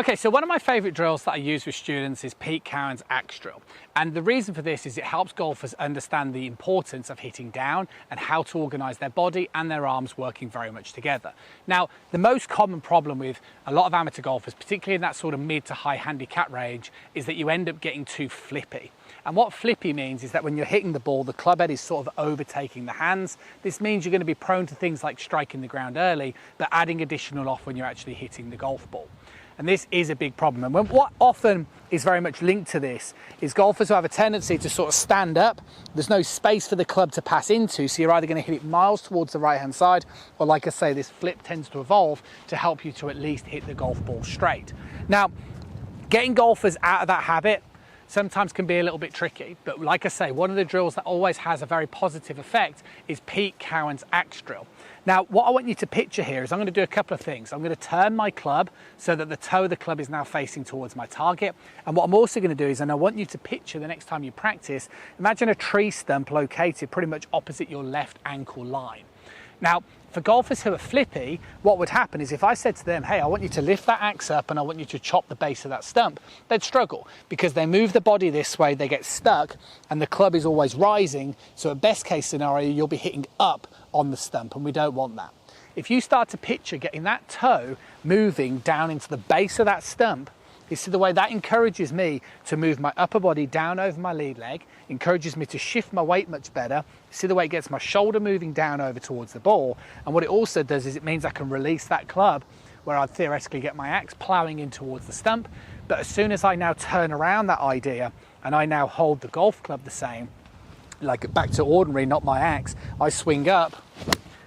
Okay, so one of my favorite drills that I use with students is Pete Cowen's axe drill. And the reason for this is it helps golfers understand the importance of hitting down and how to organize their body and their arms working very much together. Now, the most common problem with a lot of amateur golfers, particularly in that sort of mid to high handicap range, is that you end up getting too flippy. And what flippy means is that when you're hitting the ball, the club head is sort of overtaking the hands. This means you're going to be prone to things like striking the ground early, but adding additional off when you're actually hitting the golf ball. And this is a big problem. And what often is very much linked to this is golfers who have a tendency to sort of stand up. There's no space for the club to pass into, so you're either going to hit it miles towards the right-hand side, or like I say, this flip tends to evolve to help you to at least hit the golf ball straight. Now, getting golfers out of that habit sometimes can be a little bit tricky, but like I say, one of the drills that always has a very positive effect is Pete Cowen's axe drill. Now, what I want you to picture here is I'm going to do a couple of things. I'm going to turn my club so that the toe of the club is now facing towards my target. And what I'm also going to do is, and I want you to picture the next time you practice, imagine a tree stump located pretty much opposite your left ankle line. Now, for golfers who are flippy, what would happen is if I said to them, hey, I want you to lift that axe up and I want you to chop the base of that stump, they'd struggle because they move the body this way, they get stuck, and the club is always rising. So at best case scenario, you'll be hitting up on the stump, and we don't want that. If you start to picture getting that toe moving down into the base of that stump, you see the way that encourages me to move my upper body down over my lead leg, encourages me to shift my weight much better. You see the way it gets my shoulder moving down over towards the ball. And what it also does is it means I can release that club where I'd theoretically get my axe ploughing in towards the stump. But as soon as I now turn around that idea and I now hold the golf club the same, like back to ordinary, not my axe, I swing up.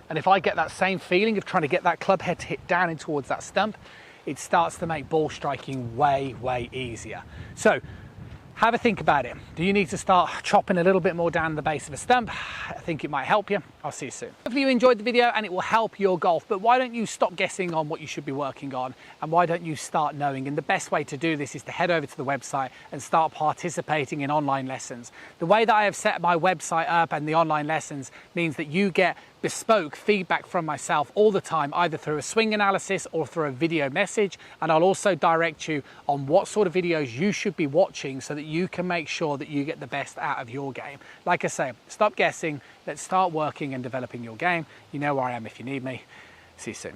And if I get that same feeling of trying to get that club head to hit down in towards that stump, it starts to make ball striking way, way easier. So have a think about it. Do you need to start chopping a little bit more down the base of a stump? I think it might help you. I'll see you soon. Hopefully you enjoyed the video and it will help your golf, but why don't you stop guessing on what you should be working on, and why don't you start knowing? And the best way to do this is to head over to the website and start participating in online lessons. The way that I have set my website up and the online lessons means that you get bespoke feedback from myself all the time, either through a swing analysis or through a video message. And I'll also direct you on what sort of videos you should be watching so that you can make sure that you get the best out of your game. Like I say, stop guessing, let's start working and developing your game. You know where I am if you need me. See you soon.